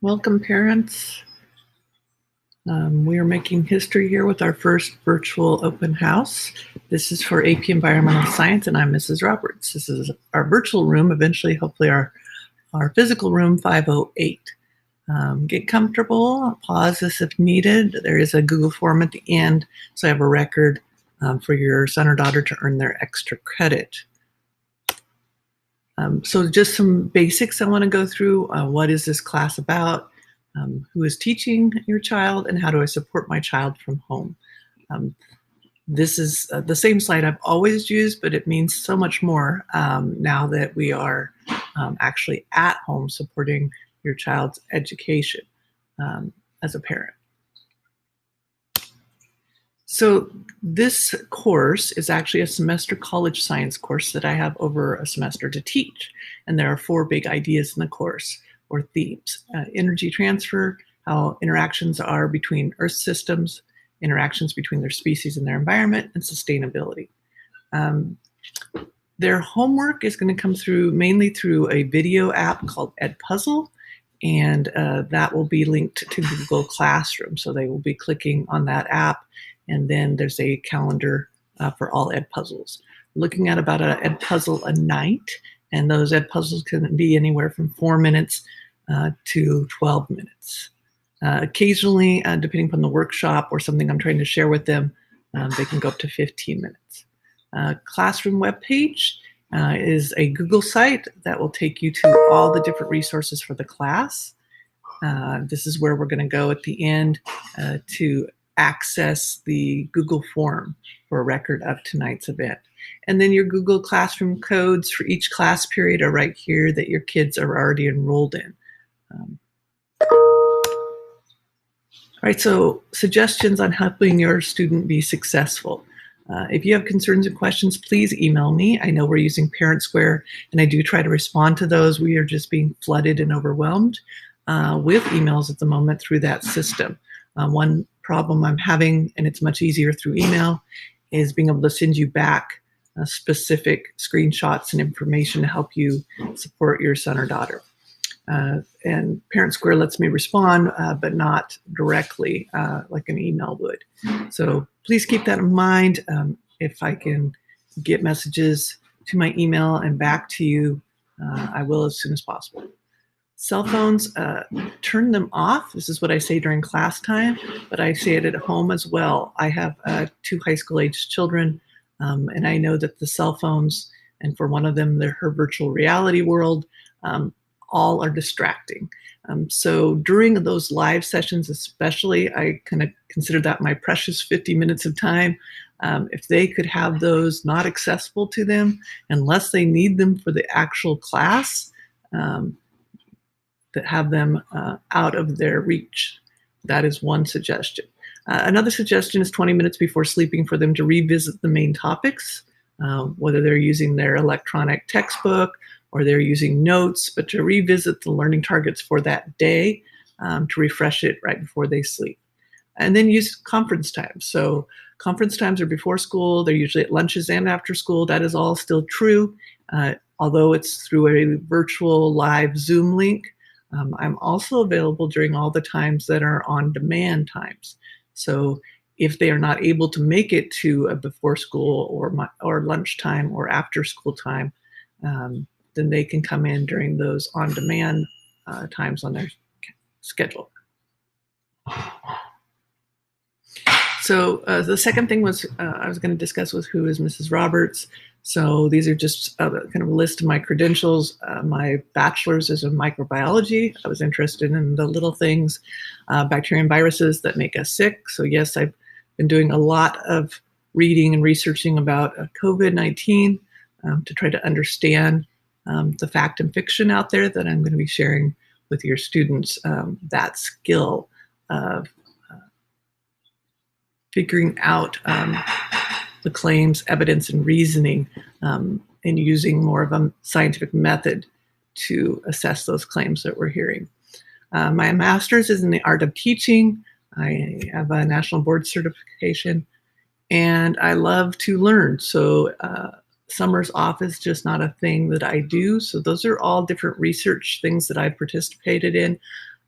Welcome, parents. We are making history here with our first virtual open house. This is for AP Environmental Science, and I'm Mrs. Roberts. This is our virtual room, eventually, hopefully, our physical room 508. Get comfortable, pause this if needed. There is a Google form at the end, so I have a record for your son or daughter to earn their extra credit. So just some basics I want to go through. What is this class about? Who is teaching your child, and how do I support my child from home? This is the same slide I've always used, but it means so much more now that we are actually at home supporting your child's education as a parent. So this course is actually a semester college science course that I have over a semester to teach. And there are 4 big ideas in the course, or themes: energy transfer, how interactions are between Earth systems, interactions between their species and their environment, and sustainability. Their homework is going to come through mainly through a video app called Edpuzzle, and that will be linked to Google Classroom. So they will be clicking on that app, and then there's a calendar for all Edpuzzles. Looking at about an Edpuzzle a night, and those Edpuzzles can be anywhere from 4 minutes to 12 minutes. Occasionally, depending upon the workshop or something I'm trying to share with them, they can go up to 15 minutes. Classroom webpage is a Google site that will take you to all the different resources for the class. This is where we're going to go at the end to access the Google form for a record of tonight's event. And then your Google Classroom codes for each class period are right here that your kids are already enrolled in. All right, so suggestions on helping your student be successful. If you have concerns and questions, please email me. I know we're using Parent Square, and I do try to respond to those. We are just being flooded and overwhelmed with emails at the moment through that system. One problem I'm having, and it's much easier through email, is being able to send you back specific screenshots and information to help you support your son or daughter. And Parent Square lets me respond, but not directly like an email would. So please keep that in mind. If I can get messages to my email and back to you, I will as soon as possible. Cell phones, turn them off. This is what I say during class time, but I say it at home as well. I have 2 high school age children, and I know that the cell phones, and for one of them, her virtual reality world, all are distracting. So during those live sessions especially, I kind of consider that my precious 50 minutes of time. If they could have those not accessible to them unless they need them for the actual class, that have them out of their reach. That is one suggestion. Another suggestion is 20 minutes before sleeping for them to revisit the main topics, whether they're using their electronic textbook or they're using notes, but to revisit the learning targets for that day, to refresh it right before they sleep. And then use conference times. So conference times are before school. They're usually at lunches and after school. That is all still true, although it's through a virtual live Zoom link. I'm also available during all the times that are on-demand times. So if they are not able to make it to a before school or lunchtime or after school time, then they can come in during those on-demand times on their schedule. So the second thing was I was going to discuss was who is Mrs. Roberts. So these are just kind of a list of my credentials. My bachelor's is in microbiology. I was interested in the little things, bacteria and viruses that make us sick. So yes, I've been doing a lot of reading and researching about COVID-19 to try to understand the fact and fiction out there that I'm going to be sharing with your students. That skill of figuring out the claims, evidence, and reasoning, and using more of a scientific method to assess those claims that we're hearing. My master's is in the art of teaching. I have a national board certification, and I love to learn. So summers off is just not a thing that I do. So those are all different research things that I've participated in.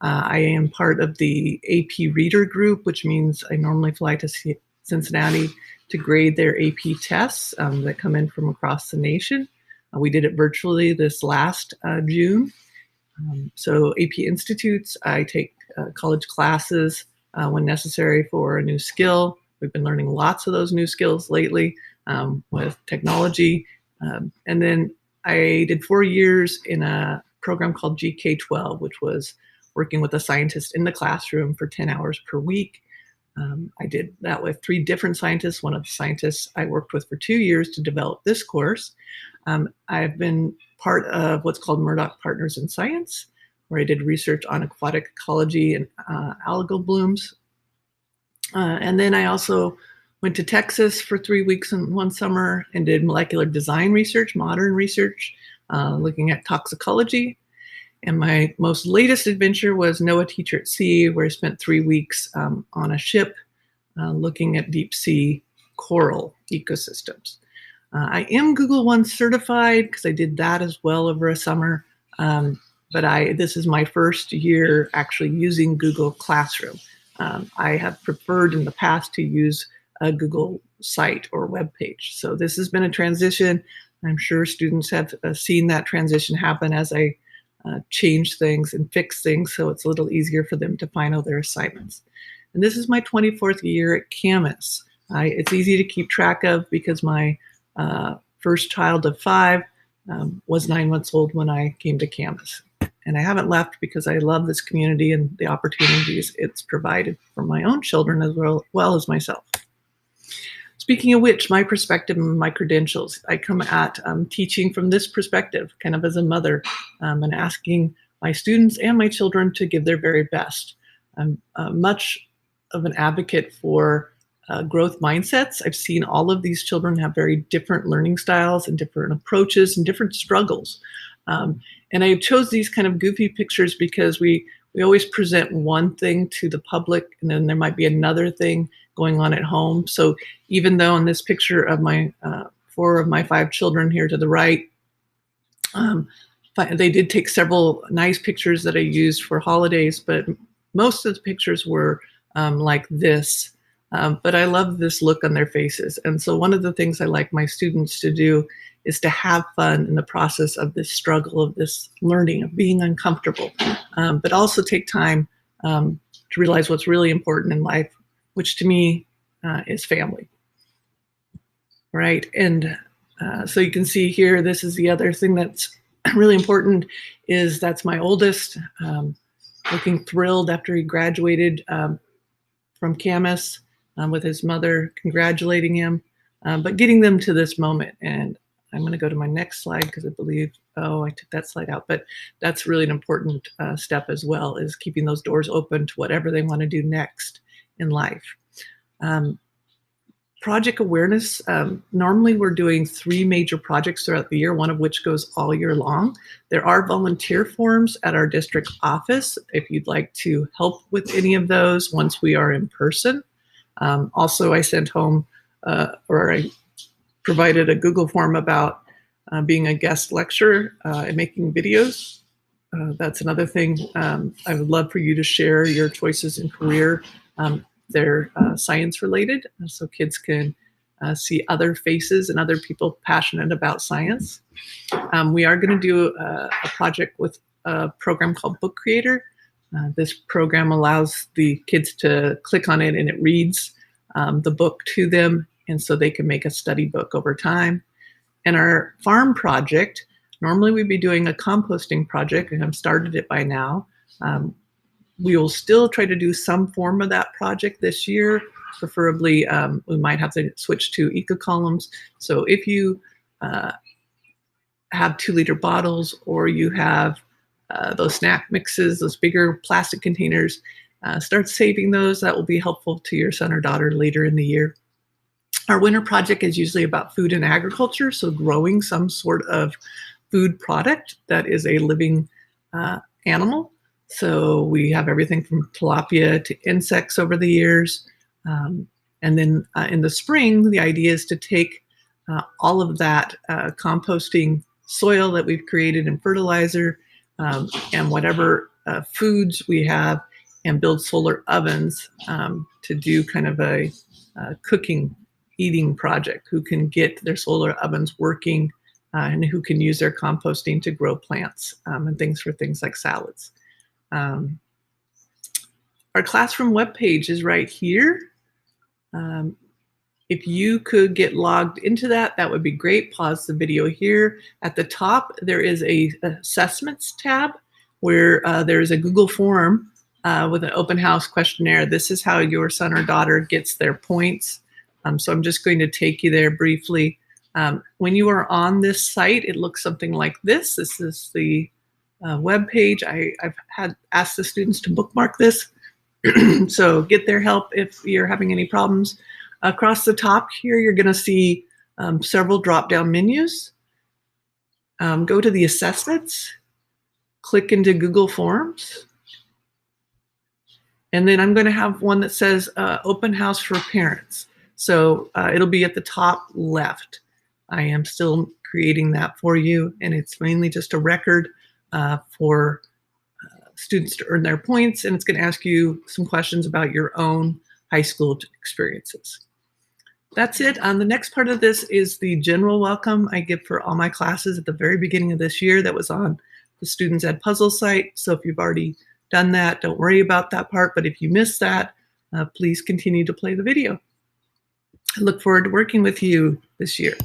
I am part of the AP Reader Group, which means I normally fly to Cincinnati to grade their AP tests that come in from across the nation. We did it virtually this last June. So AP Institutes, I take college classes when necessary for a new skill. We've been learning lots of those new skills lately with technology. And then I did 4 years in a program called GK12, which was working with a scientist in the classroom for 10 hours per week. I did that with 3 different scientists. One of the scientists I worked with for 2 years to develop this course. I've been part of what's called Murdoch Partners in Science, where I did research on aquatic ecology and algal blooms. And then I also went to Texas for 3 weeks in one summer and did molecular design research, modern research, looking at toxicology. And my most latest adventure was NOAA Teacher at Sea, where I spent 3 weeks on a ship looking at deep sea coral ecosystems. I am Google One certified because I did that as well over a summer. But this is my first year actually using Google Classroom. I have preferred in the past to use a Google site or web page. So this has been a transition. I'm sure students have seen that transition happen as I change things and fix things, so it's a little easier for them to find all their assignments. And this is my 24th year at Camas. It's easy to keep track of because my first child of 5 was 9 months old when I came to Camas. And I haven't left because I love this community and the opportunities it's provided for my own children as well as myself. Speaking of which, my perspective and my credentials, I come at teaching from this perspective, kind of as a mother, and asking my students and my children to give their very best. I'm much of an advocate for growth mindsets. I've seen all of these children have very different learning styles and different approaches and different struggles. And I chose these kind of goofy pictures because we always present one thing to the public, and then there might be another thing going on at home. So even though in this picture of my 4 of my 5 children here to the right, they did take several nice pictures that I used for holidays, but most of the pictures were like this. But I love this look on their faces. And so one of the things I like my students to do is to have fun in the process of this struggle, of this learning, of being uncomfortable, but also take time to realize what's really important in life, which to me is family, right? And so you can see here, this is the other thing that's really important is that's my oldest, looking thrilled after he graduated from Camas with his mother congratulating him, but getting them to this moment. And I'm going to go to my next slide because I believe, I took that slide out, but that's really an important step as well, is keeping those doors open to whatever they want to do next in life. Project awareness, normally we're doing 3 major projects throughout the year, one of which goes all year long. There are volunteer forms at our district office if you'd like to help with any of those once we are in person. Also, I sent home, or I provided a Google form about being a guest lecturer and making videos. That's another thing. I would love for you to share your choices in career. They're science related, so kids can see other faces and other people passionate about science. We are going to do a project with a program called Book Creator. This program allows the kids to click on it and it reads the book to them, and so they can make a study book over time. And our farm project, normally we'd be doing a composting project, and I've started it by now. We will still try to do some form of that project this year. Preferably, we might have to switch to eco columns. So if you have 2-liter bottles, or you have those snack mixes, those bigger plastic containers, start saving those. That will be helpful to your son or daughter later in the year. Our winter project is usually about food and agriculture, so growing some sort of food product that is a living animal. So we have everything from tilapia to insects over the years. And then in the spring, the idea is to take all of that composting soil that we've created and fertilizer and whatever foods we have and build solar ovens to do kind of a cooking, eating project, who can get their solar ovens working and who can use their composting to grow plants and things like salads. Our classroom webpage is right here. If you could get logged into that, that would be great. Pause the video here. At the top, there is a assessments tab where there is a Google form with an open house questionnaire. This is how your son or daughter gets their points. So I'm just going to take you there briefly. When you are on this site, it looks something like this. This is the web page. I've had asked the students to bookmark this. So get their help if you're having any problems. Across the top here, you're going to see several drop-down menus. Go to the assessments, click into Google Forms, and then I'm going to have one that says Open House for Parents. So it'll be at the top left. I am still creating that for you, and it's mainly just a record for students to earn their points, and it's going to ask you some questions about your own high school experiences. That's it. The next part of this is the general welcome I give for all my classes at the very beginning of this year that was on the Students Ed Puzzle site. So if you've already done that, don't worry about that part. But if you missed that, please continue to play the video. I look forward to working with you this year.